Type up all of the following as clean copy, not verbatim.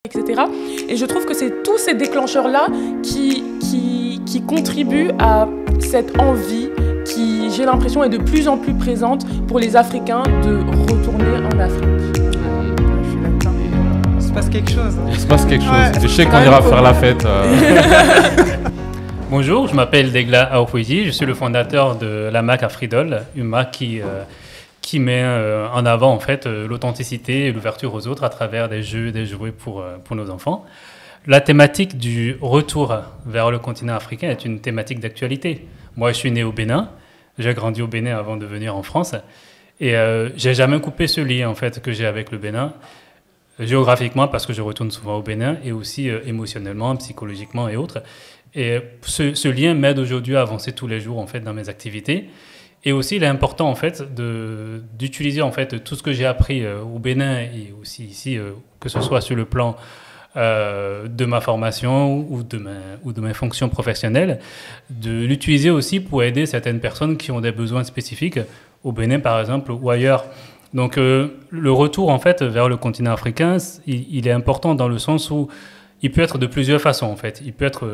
etc. Et je trouve que c'est tous ces déclencheurs-là qui contribuent à cette envie qui, j'ai l'impression, est de plus en plus présente pour les Africains de retourner en Afrique. Je suis d'accord. Il se passe quelque chose. Il se passe quelque chose. Ouais. Je sais qu'on ira faire la fête. Bonjour, je m'appelle Degla Aopoidi, je suis le fondateur de la marque Afridol, une marque qui met en avant en fait l'authenticité et l'ouverture aux autres à travers des jeux et des jouets pour nos enfants. La thématique du retour vers le continent africain est une thématique d'actualité. Moi, je suis né au Bénin, j'ai grandi au Bénin avant de venir en France et j'ai jamais coupé ce lien en fait que j'ai avec le Bénin, géographiquement parce que je retourne souvent au Bénin et aussi émotionnellement, psychologiquement et autres. Et ce lien m'aide aujourd'hui à avancer tous les jours en fait dans mes activités. Et aussi, il est important en fait d'utiliser en fait tout ce que j'ai appris au Bénin et aussi ici, que ce soit sur le plan de ma formation ou de mes fonctions professionnelles, de l'utiliser aussi pour aider certaines personnes qui ont des besoins spécifiques au Bénin par exemple ou ailleurs. Donc le retour en fait vers le continent africain, il est important dans le sens où il peut être de plusieurs façons en fait. Il peut être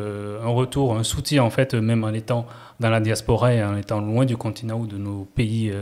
un retour, un soutien en fait, même en étant dans la diaspora et en étant loin du continent ou de nos pays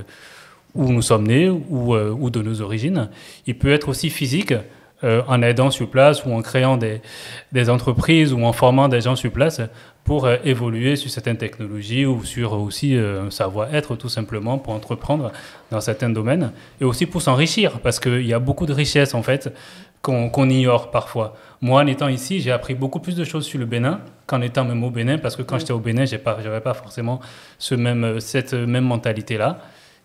où nous sommes nés ou de nos origines. Il peut être aussi physique, en aidant sur place ou en créant des entreprises ou en formant des gens sur place pour évoluer sur certaines technologies ou sur aussi un savoir-être tout simplement pour entreprendre dans certains domaines et aussi pour s'enrichir parce qu'il y a beaucoup de richesses en fait qu'on ignore parfois. Moi, en étant ici, j'ai appris beaucoup plus de choses sur le Bénin qu'en étant même au Bénin, parce que quand j'étais au Bénin, je n'avais pas forcément cette même mentalité-là.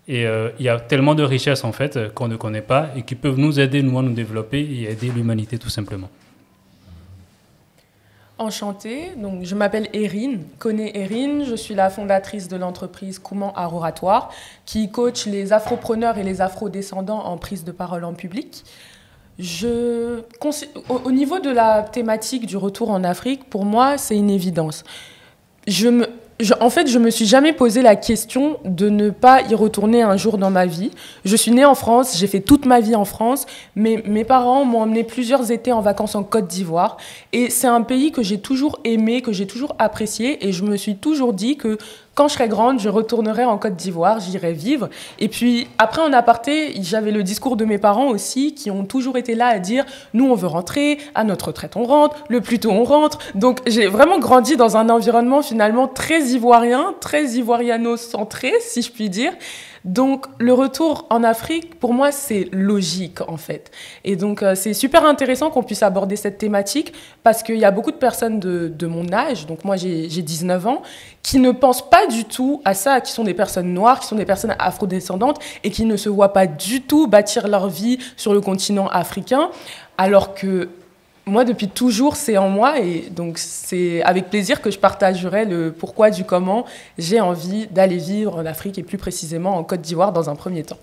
Et il y a tellement de richesses, en fait, qu'on ne connaît pas et qui peuvent nous aider, nous, à nous développer et aider l'humanité, tout simplement. Enchantée, donc je m'appelle Erin, Koné Erin, je suis la fondatrice de l'entreprise Kouman Art Oratoire, qui coach les afropreneurs et les afrodescendants en prise de parole en public. Au niveau de la thématique du retour en Afrique, pour moi, c'est une évidence. En fait, je me suis jamais posé la question de ne pas y retourner un jour dans ma vie. Je suis née en France, j'ai fait toute ma vie en France, mais mes parents m'ont emmené plusieurs étés en vacances en Côte d'Ivoire. Et c'est un pays que j'ai toujours aimé, que j'ai toujours apprécié. Et je me suis toujours dit que quand je serai grande, je retournerai en Côte d'Ivoire, j'irai vivre. Et puis, après, en aparté, j'avais le discours de mes parents aussi, qui ont toujours été là à dire « Nous, on veut rentrer, à notre retraite, on rentre, le plus tôt, on rentre ». Donc, j'ai vraiment grandi dans un environnement finalement très ivoirien, très ivoiriano-centré, si je puis dire. Donc, le retour en Afrique, pour moi, c'est logique, en fait. Et donc, c'est super intéressant qu'on puisse aborder cette thématique parce qu'il y a beaucoup de personnes de mon âge, donc moi, j'ai 19 ans, qui ne pensent pas du tout à ça, qui sont des personnes noires, qui sont des personnes afrodescendantes et qui ne se voient pas du tout bâtir leur vie sur le continent africain, alors que moi, depuis toujours, c'est en moi et donc c'est avec plaisir que je partagerai le pourquoi du comment j'ai envie d'aller vivre en Afrique et plus précisément en Côte d'Ivoire dans un premier temps.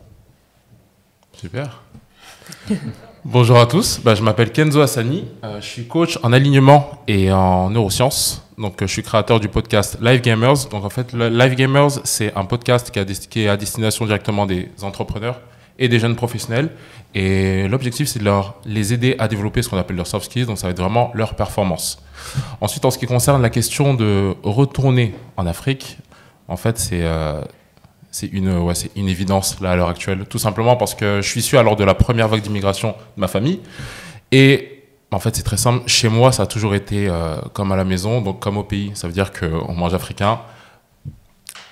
Super. Bonjour à tous, je m'appelle Kenzo Hassani, je suis coach en alignement et en neurosciences. Donc, je suis créateur du podcast Live Gamers. Donc, en fait, Live Gamers, c'est un podcast qui est à destination directement des entrepreneurs et des jeunes professionnels. Et l'objectif, c'est de les aider à développer ce qu'on appelle leurs soft skills. Donc, ça va être vraiment leur performance. Ensuite, en ce qui concerne la question de retourner en Afrique, en fait, c'est une évidence là, à l'heure actuelle. Tout simplement parce que je suis issu alors de la première vague d'immigration de ma famille. Et en fait, c'est très simple. Chez moi, ça a toujours été comme à la maison, donc comme au pays. Ça veut dire qu'on mange africain.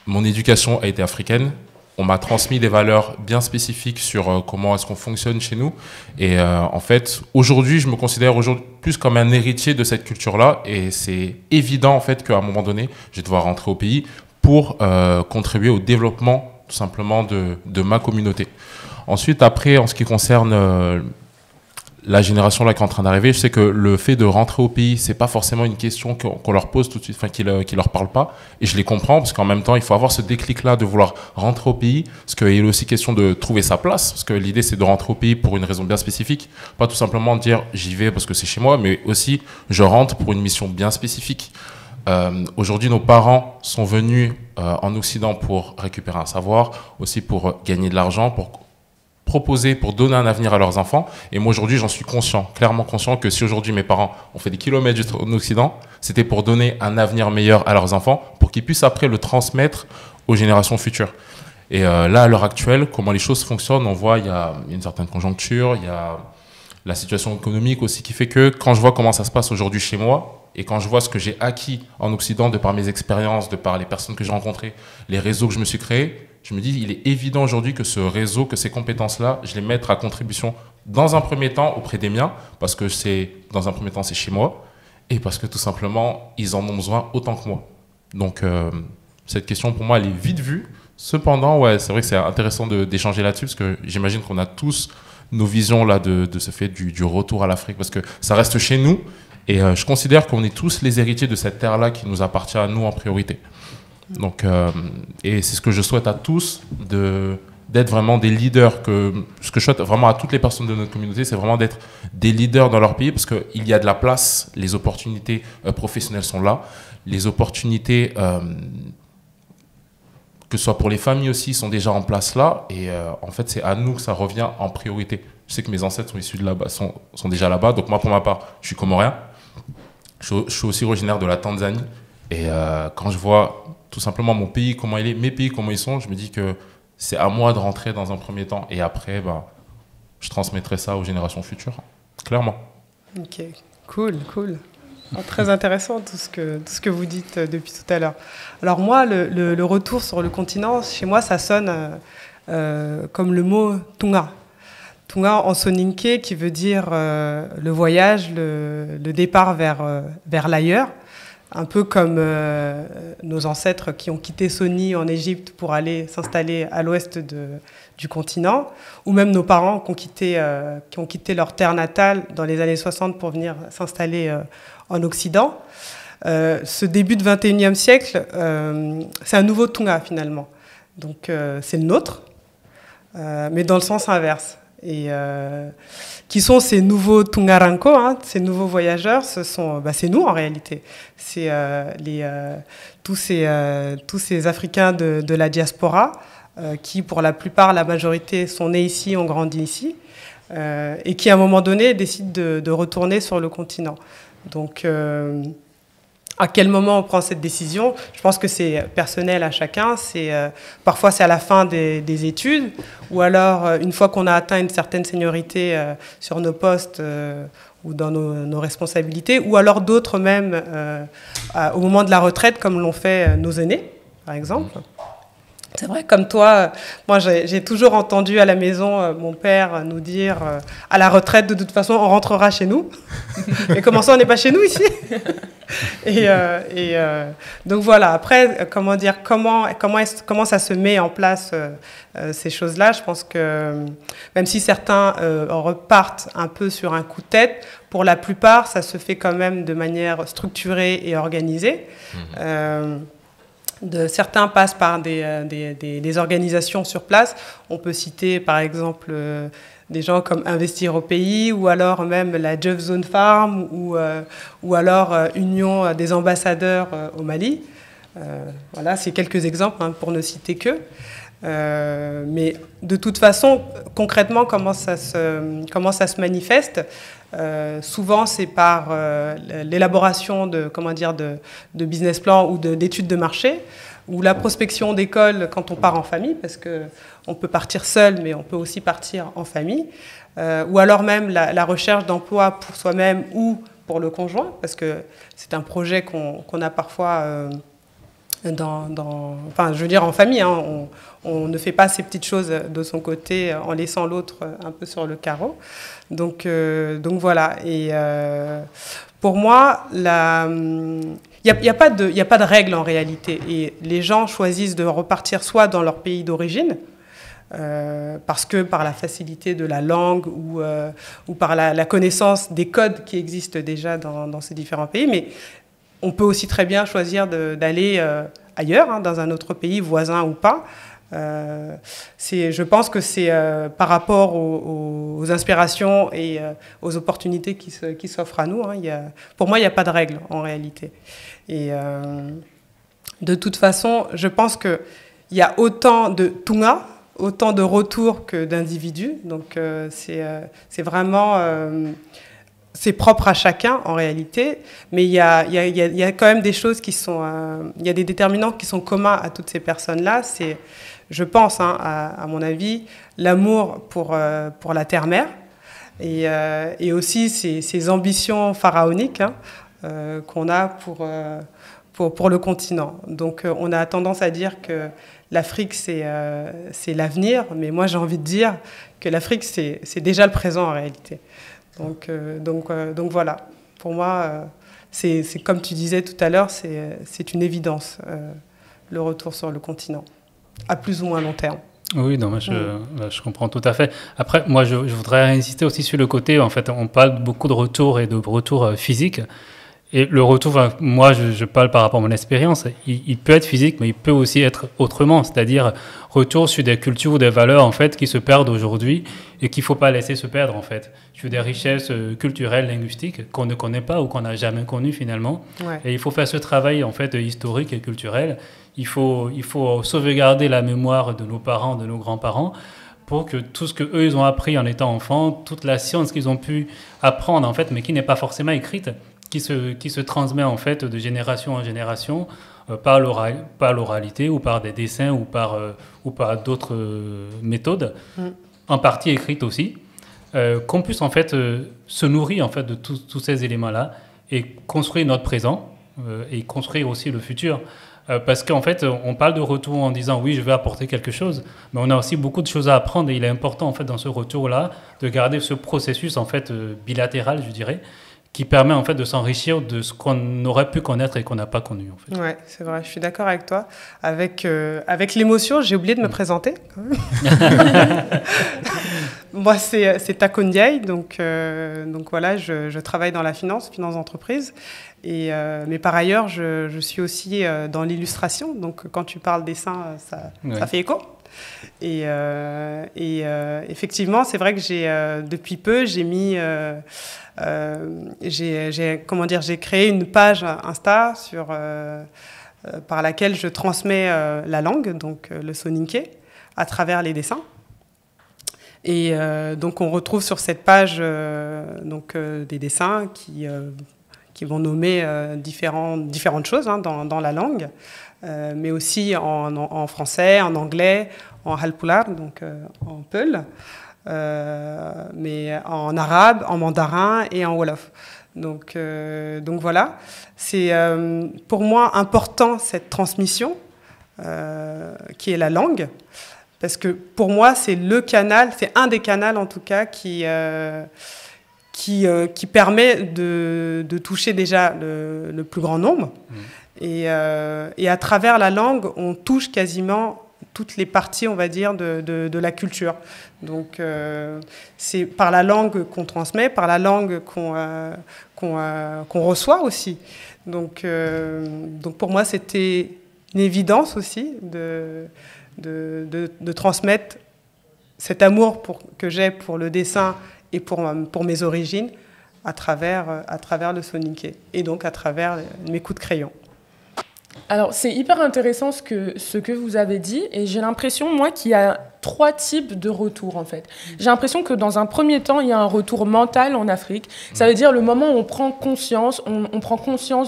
Mon éducation a été africaine. On m'a transmis des valeurs bien spécifiques sur comment est-ce qu'on fonctionne chez nous. Et en fait, aujourd'hui, je me considère plus comme un héritier de cette culture-là. Et c'est évident en fait qu'à un moment donné, je vais devoir rentrer au pays pour contribuer au développement tout simplement de ma communauté. Ensuite, après, en ce qui concerne la génération là qui est en train d'arriver, je sais que le fait de rentrer au pays, c'est pas forcément une question qu'on leur pose tout de suite, enfin qui leur parle pas. Et je les comprends parce qu'en même temps, il faut avoir ce déclic-là de vouloir rentrer au pays, parce qu'il est aussi question de trouver sa place, parce que l'idée c'est de rentrer au pays pour une raison bien spécifique, pas tout simplement dire j'y vais parce que c'est chez moi, mais aussi je rentre pour une mission bien spécifique. Aujourd'hui, nos parents sont venus en Occident pour récupérer un savoir, aussi pour gagner de l'argent, pour proposer pour donner un avenir à leurs enfants. Et moi, aujourd'hui, j'en suis conscient, clairement conscient que si aujourd'hui mes parents ont fait des kilomètres en Occident, c'était pour donner un avenir meilleur à leurs enfants, pour qu'ils puissent après le transmettre aux générations futures. Et là, à l'heure actuelle, comment les choses fonctionnent, on voit il y a une certaine conjoncture, il y a la situation économique aussi qui fait que quand je vois comment ça se passe aujourd'hui chez moi, et quand je vois ce que j'ai acquis en Occident de par mes expériences, de par les personnes que j'ai rencontrées, les réseaux que je me suis créés, je me dis il est évident aujourd'hui que ce réseau, que ces compétences-là, je les mette à contribution dans un premier temps auprès des miens, parce que dans un premier temps c'est chez moi, et parce que tout simplement ils en ont besoin autant que moi. Donc cette question pour moi elle est vite vue. Cependant, ouais, c'est vrai que c'est intéressant d'échanger là-dessus, parce que j'imagine qu'on a tous nos visions là de ce fait du retour à l'Afrique, parce que ça reste chez nous. Et je considère qu'on est tous les héritiers de cette terre-là qui nous appartient à nous en priorité. Donc, et c'est ce que je souhaite à tous, d'être vraiment des leaders. Ce que je souhaite vraiment à toutes les personnes de notre communauté, c'est vraiment d'être des leaders dans leur pays, parce qu'il y a de la place, les opportunités professionnelles sont là, les opportunités, que ce soit pour les familles aussi, sont déjà en place là. Et en fait, c'est à nous que ça revient en priorité. Je sais que mes ancêtres sont issus de là-bas, sont déjà là-bas. Donc moi, pour ma part, je suis comorien. Je suis aussi originaire de la Tanzanie. Et quand je vois tout simplement mon pays, comment il est, mes pays, comment ils sont, je me dis que c'est à moi de rentrer dans un premier temps. Et après, je transmettrai ça aux générations futures, clairement. Ok, cool. Très intéressant tout ce que vous dites depuis tout à l'heure. Alors moi, le retour sur le continent, chez moi, ça sonne comme le mot Tunga. Tunga en soninké, qui veut dire le voyage, le départ vers l'ailleurs. Un peu comme nos ancêtres qui ont quitté Soni en Égypte pour aller s'installer à l'ouest du continent, ou même nos parents qui ont quitté leur terre natale dans les années 60 pour venir s'installer en Occident. Ce début de 21e siècle, c'est un nouveau Tunga finalement. Donc c'est le nôtre, mais dans le sens inverse. Et qui sont ces nouveaux Tungaranko, ces nouveaux voyageurs, c'est nous en réalité. C'est tous ces Africains de la diaspora qui, pour la plupart, la majorité, sont nés ici, ont grandi ici, et qui, à un moment donné, décident de retourner sur le continent. Donc, à quel moment on prend cette décision? Je pense que c'est personnel à chacun. Parfois, c'est à la fin des études, ou alors une fois qu'on a atteint une certaine seniorité sur nos postes ou dans nos responsabilités, ou alors d'autres même au moment de la retraite, comme l'ont fait nos aînés, par exemple. C'est vrai, comme toi, moi j'ai toujours entendu à la maison mon père nous dire à la retraite, de toute façon, on rentrera chez nous. Mais comment ça, on n'est pas chez nous ici? Donc voilà, après, comment ça se met en place ces choses-là? Je pense que même si certains repartent un peu sur un coup de tête, pour la plupart, ça se fait quand même de manière structurée et organisée. Certains passent par des organisations sur place. On peut citer par exemple des gens comme Investir au pays, ou alors même la Jeff Zone Farm, ou alors Union des ambassadeurs au Mali. Voilà, c'est quelques exemples pour ne citer que. Mais de toute façon, concrètement, comment ça se manifeste? Souvent, c'est par l'élaboration de business plan ou d'études de marché, ou la prospection d'écoles quand on part en famille, parce qu'on peut partir seul, mais on peut aussi partir en famille, ou alors même la recherche d'emploi pour soi-même ou pour le conjoint, parce que c'est un projet qu'on a parfois en famille, on ne fait pas ces petites choses de son côté en laissant l'autre un peu sur le carreau. Donc voilà. Et pour moi, il n'y a pas de règle en réalité. Et les gens choisissent de repartir soit dans leur pays d'origine, parce que par la facilité de la langue ou par la connaissance des codes qui existent déjà dans ces différents pays, mais on peut aussi très bien choisir d'aller ailleurs, dans un autre pays, voisin ou pas. Je pense que c'est par rapport aux inspirations et aux opportunités qui s'offrent à nous. Pour moi, il n'y a pas de règle en réalité. Et de toute façon, je pense qu'il y a autant de Tunga autant de retours que d'individus. Donc c'est vraiment... c'est propre à chacun en réalité, mais il y a quand même des choses qui sont... il y a des déterminants qui sont communs à toutes ces personnes-là. C'est, je pense, à mon avis, l'amour pour la terre-mère et aussi ces ambitions pharaoniques qu'on a pour le continent. Donc on a tendance à dire que l'Afrique, c'est l'avenir, mais moi j'ai envie de dire que l'Afrique, c'est déjà le présent en réalité. Donc voilà, pour moi, c'est comme tu disais tout à l'heure, c'est une évidence, le retour sur le continent, à plus ou moins long terme. Oui, non, je comprends tout à fait. Après, moi, je voudrais insister aussi sur le côté, en fait, on parle beaucoup de retour et de retour physique. Et le retour, moi, je parle par rapport à mon expérience, il peut être physique, mais il peut aussi être autrement, c'est-à-dire retour sur des cultures ou des valeurs, en fait, qui se perdent aujourd'hui et qu'il ne faut pas laisser se perdre, en fait. Sur des richesses culturelles, linguistiques qu'on ne connaît pas ou qu'on n'a jamais connues, finalement. Ouais. Et il faut faire ce travail, en fait, historique et culturel. Il faut sauvegarder la mémoire de nos parents, de nos grands-parents, pour que tout ce qu'eux, ils ont appris en étant enfants, toute la science qu'ils ont pu apprendre, en fait, mais qui n'est pas forcément écrite, qui se transmet en fait de génération en génération par l'oralité ou par des dessins ou par d'autres méthodes, en partie écrites aussi, qu'on puisse en fait se nourrir en fait de tous ces éléments-là et construire notre présent et construire aussi le futur. Parce qu'en fait, on parle de retour en disant oui, je vais apporter quelque chose, mais on a aussi beaucoup de choses à apprendre et il est important en fait dans ce retour-là de garder ce processus en fait bilatéral, je dirais, qui permet en fait de s'enrichir de ce qu'on aurait pu connaître et qu'on n'a pas connu. En fait. Ouais, c'est vrai, je suis d'accord avec toi. Avec l'émotion, j'ai oublié de me présenter. Quand même. Moi, c'est Tako Ndiaye, donc voilà, je travaille dans la finance d'entreprise. Mais par ailleurs, je suis aussi dans l'illustration. Donc quand tu parles dessin, ça fait écho. Et effectivement, c'est vrai que depuis peu, j'ai créé une page Insta par laquelle je transmets la langue, donc le soninké, à travers les dessins. Et donc on retrouve sur cette page des dessins qui vont nommer différentes choses dans la langue, mais aussi en français, en anglais, en halpular, donc en peul, mais en arabe, en mandarin et en wolof. Donc voilà, c'est pour moi important cette transmission qui est la langue, parce que pour moi c'est le canal, c'est un des canaux en tout cas qui permet de toucher déjà le plus grand nombre. Et à travers la langue, on touche quasiment toutes les parties, on va dire, de la culture. Donc, c'est par la langue qu'on transmet, par la langue qu'on reçoit aussi. Donc pour moi, c'était une évidence aussi de transmettre cet amour que j'ai pour le dessin et pour mes origines à travers le soninké et donc à travers mes coups de crayon. Alors, c'est hyper intéressant ce que vous avez dit, et j'ai l'impression, moi, qu'il y a 3 types de retours, en fait. J'ai l'impression que dans un premier temps, il y a un retour mental en Afrique. Ça veut dire le moment où on prend conscience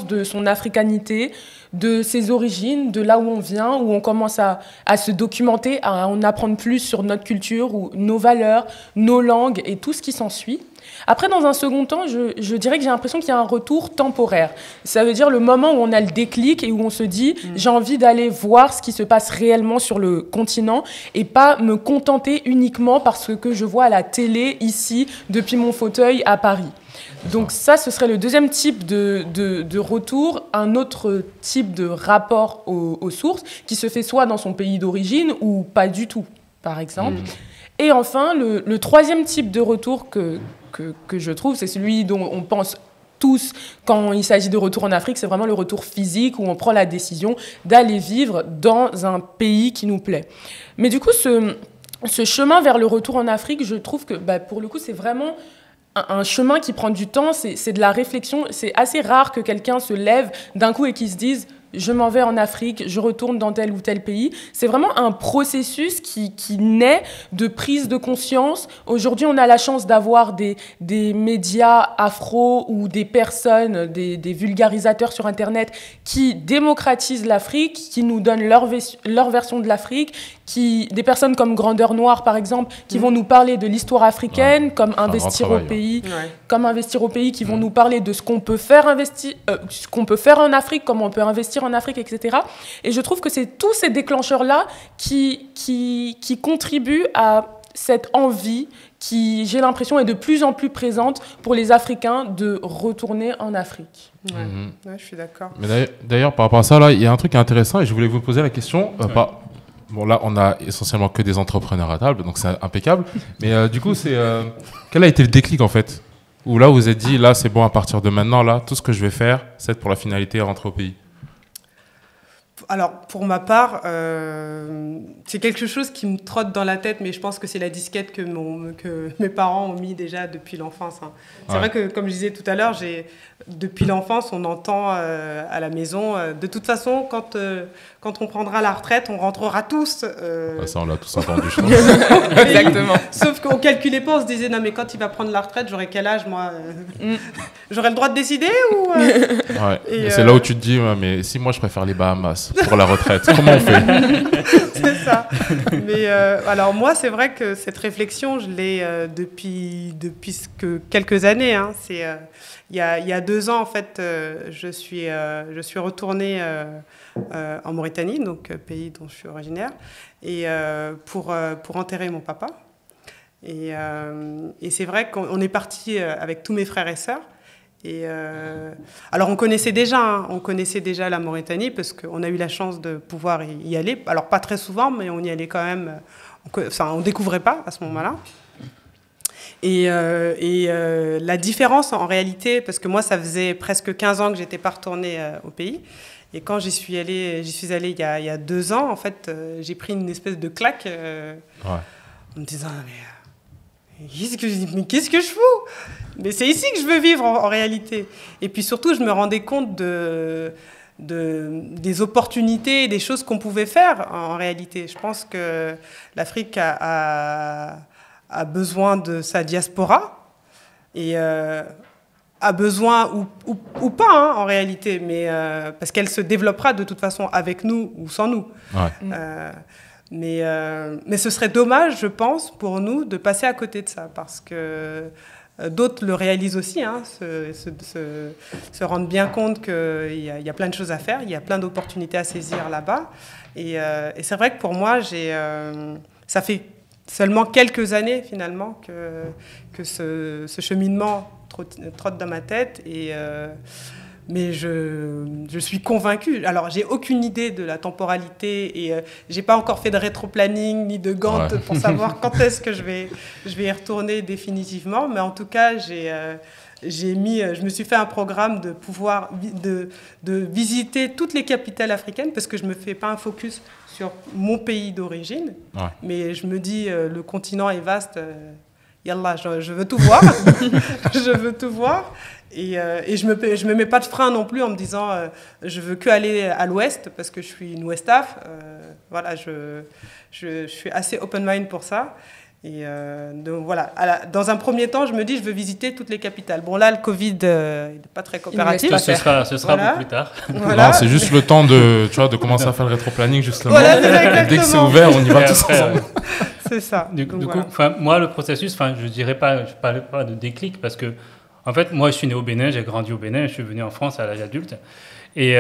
de son africanité, de ses origines, de là où on vient, où on commence à se documenter, à en apprendre plus sur notre culture, ou nos valeurs, nos langues et tout ce qui s'ensuit. Après, dans un second temps, je dirais que j'ai l'impression qu'il y a un retour temporaire. Ça veut dire le moment où on a le déclic et où on se dit j'ai envie d'aller voir ce qui se passe réellement sur le continent et pas me contenter uniquement parce que je vois à la télé, ici, depuis mon fauteuil à Paris. Donc ça, ce serait le deuxième type de retour, un autre type de rapport aux sources qui se fait soit dans son pays d'origine ou pas du tout, par exemple. Et enfin, le troisième type de retour que je trouve, c'est celui dont on pense tous quand il s'agit de retour en Afrique, c'est vraiment le retour physique où on prend la décision d'aller vivre dans un pays qui nous plaît. Mais du coup, ce chemin vers le retour en Afrique, je trouve que pour le coup, c'est vraiment un chemin qui prend du temps, c'est de la réflexion. C'est assez rare que quelqu'un se lève d'un coup et qu'il se dise je m'en vais en Afrique, je retourne dans tel ou tel pays. C'est vraiment un processus qui naît de prise de conscience. Aujourd'hui, on a la chance d'avoir des médias afro ou des personnes, des vulgarisateurs sur Internet qui démocratisent l'Afrique, qui nous donnent leur version de l'Afrique, des personnes comme Grandeur Noire, par exemple, qui vont nous parler de l'histoire africaine, comme investir au pays, qui vont nous parler de ce qu'on peut faire en Afrique, comment on peut investir en Afrique, etc. Et je trouve que c'est tous ces déclencheurs-là qui contribuent à cette envie qui, j'ai l'impression, est de plus en plus présente pour les Africains de retourner en Afrique. Ouais, je suis d'accord. Mais d'ailleurs, par rapport à ça, là, il y a un truc intéressant et je voulais vous poser la question. Bon, là, on a essentiellement que des entrepreneurs à table, donc c'est impeccable. Mais du coup, quel a été le déclic, en fait? Où là, vous vous êtes dit, là, c'est bon, à partir de maintenant, là, tout ce que je vais faire, c'est pour la finalité, rentrer au pays. Alors, pour ma part, c'est quelque chose qui me trotte dans la tête, mais je pense que c'est la disquette que mes parents ont mis déjà depuis l'enfance. Hein. C'est vrai que, comme je disais tout à l'heure, depuis l'enfance, on entend à la maison, de toute façon, quand on prendra la retraite, on rentrera tous. Ça, on l'a tous entendu, je pense. Exactement. Sauf qu'on ne calculait pas, on se disait, non, mais quand il va prendre la retraite, j'aurai quel âge, moi J'aurai le droit de décider ou Et c'est là où tu te dis, mais si moi, je préfère les Bahamas pour la retraite, comment on fait? C'est ça. Mais alors moi, c'est vrai que cette réflexion, je l'ai depuis quelques années. Hein. Il y a 2 ans, en fait, je suis retournée en Mauritanie, donc pays dont je suis originaire, et pour enterrer mon papa. Et c'est vrai qu'on est parti avec tous mes frères et sœurs. Alors on connaissait déjà la Mauritanie parce qu'on a eu la chance de pouvoir y aller. Alors pas très souvent, mais on y allait quand même. On découvrait pas à ce moment-là. Et la différence en réalité, parce que moi ça faisait presque 15 ans que j'étais pas retournée au pays. Et quand j'y suis allée il y a 2 ans, en fait, j'ai pris une espèce de claque en me disant mais qu'est-ce que je fous? Mais c'est ici que je veux vivre en réalité. Et puis surtout, je me rendais compte des opportunités et des choses qu'on pouvait faire en réalité. Je pense que l'Afrique a besoin de sa diaspora et a besoin ou pas hein, en réalité, mais parce qu'elle se développera de toute façon avec nous ou sans nous. Mais ce serait dommage, je pense, pour nous de passer à côté de ça, parce que d'autres le réalisent aussi, hein, se rendent bien compte qu'il y a plein de choses à faire, il y a plein d'opportunités à saisir là-bas. Et c'est vrai que pour moi, ça fait seulement quelques années finalement que ce cheminement trotte dans ma tête. Mais je suis convaincue. Alors, j'ai aucune idée de la temporalité et j'ai pas encore fait de rétro-planning ni de Gantt pour savoir quand est-ce que je vais y retourner définitivement. Mais en tout cas, je me suis fait un programme de visiter toutes les capitales africaines parce que je me fais pas un focus sur mon pays d'origine. Mais je me dis, le continent est vaste. Yallah, je veux tout voir. Je veux tout voir. Et je me mets pas de frein non plus en me disant je veux que aller à l'ouest parce que je suis une Westaf. Voilà, je suis assez open mind pour ça. Et donc voilà, dans un premier temps, je me dis je veux visiter toutes les capitales. Bon là, le Covid n'est pas très coopératif. Ce sera beaucoup plus tard. Voilà. Non, c'est juste le temps de commencer à faire le rétro-planning justement. Voilà, dès que c'est ouvert, on y va tous ensemble. C'est ça. Du coup, moi le processus, je parle pas de déclic parce que en fait, moi, je suis né au Bénin, j'ai grandi au Bénin, je suis venu en France à l'âge adulte. Et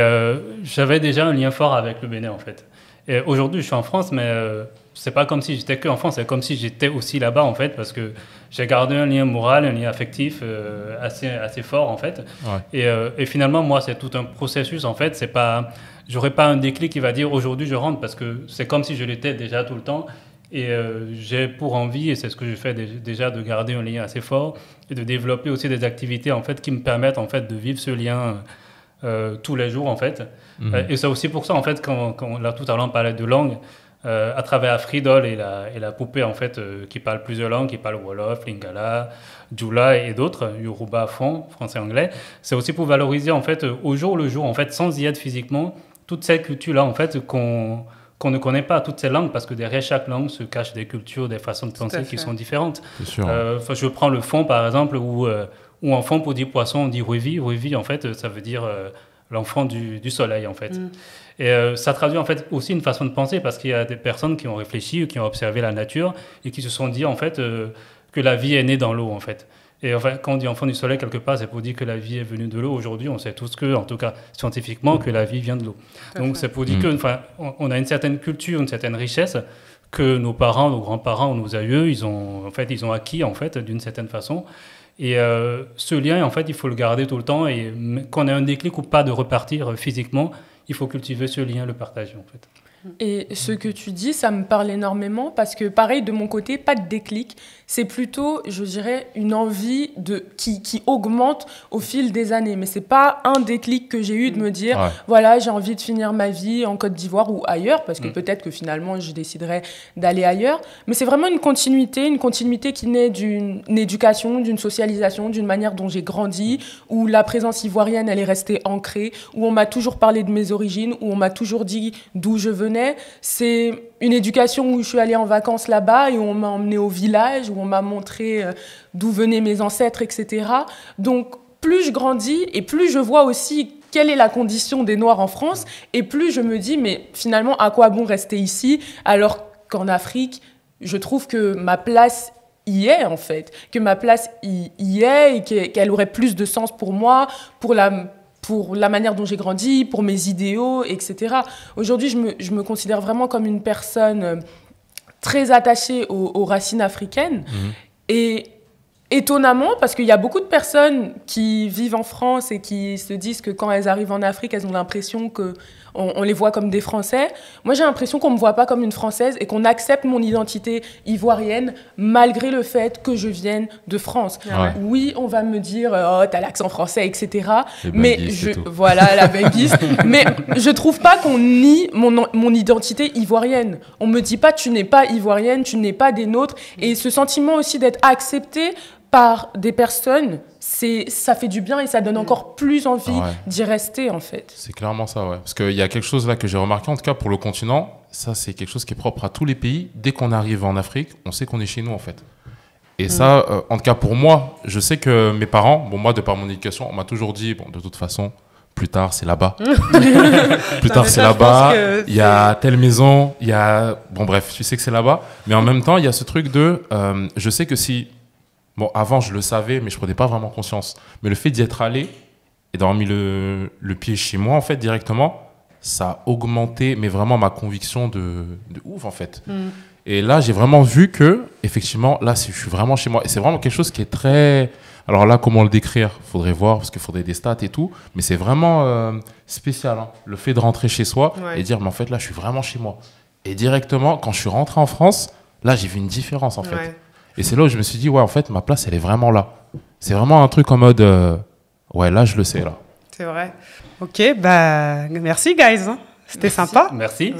j'avais déjà un lien fort avec le Bénin, en fait. Et aujourd'hui, je suis en France, mais c'est pas comme si j'étais qu'en France, c'est comme si j'étais aussi là-bas, en fait, parce que j'ai gardé un lien moral, un lien affectif assez fort, en fait. Et finalement, moi, c'est tout un processus, en fait. C'est pas, j'aurais pas un déclic qui va dire aujourd'hui, je rentre, parce que c'est comme si je l'étais déjà tout le temps. Et j'ai pour envie, et c'est ce que je fais déjà, de garder un lien assez fort et de développer aussi des activités en fait, qui me permettent en fait, de vivre ce lien tous les jours. En fait. Et c'est aussi pour ça, en fait, quand là, tout à l'heure, on parlait de langue, à travers Afridol et la poupée en fait, qui parle plusieurs langues, qui parle Wolof, Lingala, Djoula et d'autres, Yoruba à fond, français, anglais. C'est aussi pour valoriser en fait, au jour le jour, en fait, sans y être physiquement, toute cette culture-là, en fait, qu'on ne connaît pas, toutes ces langues, parce que derrière chaque langue se cachent des cultures, des façons de penser qui sont différentes. C'est sûr. Je prends le fond, par exemple, où en fond, pour dire poisson, on dit Ruivi. Ruivi, en fait, ça veut dire l'enfant du soleil, en fait. Et ça traduit, en fait, aussi une façon de penser, parce qu'il y a des personnes qui ont réfléchi, qui ont observé la nature, et qui se sont dit, en fait, que la vie est née dans l'eau, en fait. Et enfin, quand on dit enfant du soleil, quelque part, c'est pour dire que la vie est venue de l'eau. Aujourd'hui, on sait tous que, en tout cas scientifiquement, que la vie vient de l'eau. Donc, c'est pour dire que, enfin, on a une certaine culture, une certaine richesse que nos parents, nos grands-parents, nos aïeux, ils ont acquis, en fait, d'une certaine façon. Et ce lien, en fait, il faut le garder tout le temps. Et qu'on ait un déclic ou pas de repartir physiquement, il faut cultiver ce lien, le partager, en fait. Et ce que tu dis, ça me parle énormément parce que, pareil, de mon côté, pas de déclic. C'est plutôt, je dirais, une envie qui augmente au fil des années. Mais c'est pas un déclic que j'ai eu de me dire, voilà, j'ai envie de finir ma vie en Côte d'Ivoire ou ailleurs, parce que peut-être que finalement, je déciderais d'aller ailleurs. Mais c'est vraiment une continuité qui naît d'une éducation, d'une socialisation, d'une manière dont j'ai grandi, où la présence ivoirienne, elle est restée ancrée, où on m'a toujours parlé de mes origines, où on m'a toujours dit d'où je venais. C'est une éducation où je suis allée en vacances là-bas et où on m'a emmenée au village, où on m'a montré d'où venaient mes ancêtres, etc. Donc, plus je grandis et plus je vois aussi quelle est la condition des Noirs en France, et plus je me dis, mais finalement, à quoi bon rester ici, alors qu'en Afrique, je trouve que ma place y est, en fait, que ma place y est et qu'elle aurait plus de sens pour moi, pour la manière dont j'ai grandi, pour mes idéaux, etc. Aujourd'hui, je me considère vraiment comme une personne très attachée aux racines africaines. Et étonnamment, parce qu'il y a beaucoup de personnes qui vivent en France et qui se disent que quand elles arrivent en Afrique, elles ont l'impression qu'on les voit comme des Français. Moi, j'ai l'impression qu'on ne me voit pas comme une Française et qu'on accepte mon identité ivoirienne malgré le fait que je vienne de France. Oui, on va me dire « Oh, t'as l'accent français, etc. » Mais voilà, la baguiste. Mais je ne trouve pas qu'on nie mon identité ivoirienne. On ne me dit pas « Tu n'es pas ivoirienne, tu n'es pas des nôtres. » Et ce sentiment aussi d'être accepté par des personnes, ça fait du bien et ça donne encore plus envie d'y rester, en fait. C'est clairement ça, ouais. Parce qu'il y a quelque chose là que j'ai remarqué, en tout cas pour le continent, ça c'est quelque chose qui est propre à tous les pays. Dès qu'on arrive en Afrique, on sait qu'on est chez nous, en fait. Et ça, en tout cas pour moi, je sais que mes parents, bon moi de par mon éducation, on m'a toujours dit, bon de toute façon, plus tard c'est là-bas. Plus tard c'est là-bas, il y a telle maison, il y a... Bon bref, tu sais que c'est là-bas. Mais en même temps, il y a ce truc de... je sais que si... Bon, avant, je le savais, mais je ne prenais pas vraiment conscience. Mais le fait d'y être allé et d'avoir mis le pied chez moi, en fait, directement, ça a augmenté, mais vraiment, ma conviction de ouf, en fait. Et là, j'ai vraiment vu que, effectivement, là, je suis vraiment chez moi. Et c'est vraiment quelque chose qui est très... Alors là, comment le décrire ? Il faudrait voir, parce qu'il faudrait des stats et tout. Mais c'est vraiment spécial, hein, le fait de rentrer chez soi et dire, mais en fait, là, je suis vraiment chez moi. Et directement, quand je suis rentré en France, là, j'ai vu une différence, en fait. Et c'est là où je me suis dit, ouais, en fait, ma place, elle est vraiment là. C'est vraiment un truc en mode, ouais, là, je le sais, là. C'est vrai. Ok, bah, merci, guys. C'était sympa. Merci.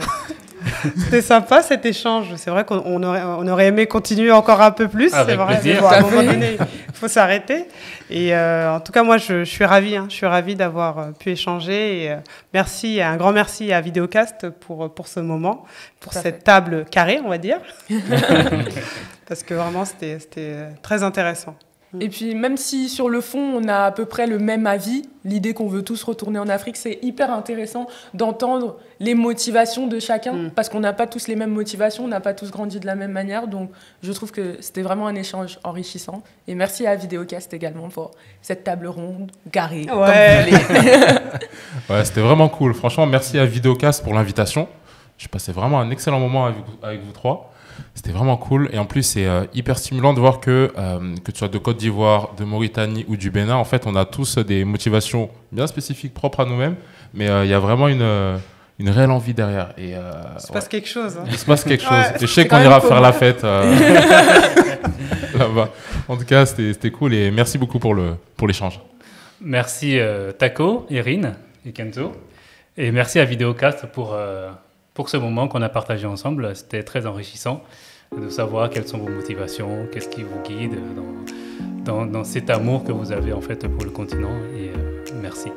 C'était sympa, cet échange. C'est vrai qu'on aurait aimé continuer encore un peu plus. Avec c'est vrai. plaisir. Bon, à un moment donné, il faut s'arrêter. Et en tout cas, moi, je suis ravie. Je suis ravie d'avoir pu échanger. Et, merci, un grand merci à Vidéocast pour ce moment, pour cette table carrée, on va dire. Parce que vraiment, c'était très intéressant. Et puis, même si sur le fond, on a à peu près le même avis, l'idée qu'on veut tous retourner en Afrique, c'est hyper intéressant d'entendre les motivations de chacun, parce qu'on n'a pas tous les mêmes motivations, on n'a pas tous grandi de la même manière. Donc, je trouve que c'était vraiment un échange enrichissant. Et merci à Vidéocast également pour cette table ronde, carrée, comme vous voulez. Ouais, c'était vraiment cool. Franchement, merci à Vidéocast pour l'invitation. J'ai passé vraiment un excellent moment avec vous trois. C'était vraiment cool. Et en plus, c'est hyper stimulant de voir que tu sois de Côte d'Ivoire, de Mauritanie ou du Bénin, en fait, on a tous des motivations bien spécifiques, propres à nous-mêmes. Mais il y a vraiment une réelle envie derrière. Et, il se passe quelque chose. Il se passe quelque chose. Et je sais qu'on ira faire la fête là-bas. En tout cas, c'était cool. Et merci beaucoup pour l'échange. Merci Taco, Erin et Kenzo. Et merci à Vidéocast pour ce moment qu'on a partagé ensemble. C'était très enrichissant de savoir quelles sont vos motivations, qu'est-ce qui vous guide dans cet amour que vous avez en fait pour le continent. Et merci.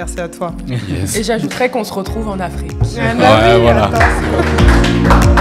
Merci à toi. Yes. Et j'ajouterais qu'on se retrouve en Afrique. Ah, bah oui, voilà. attends.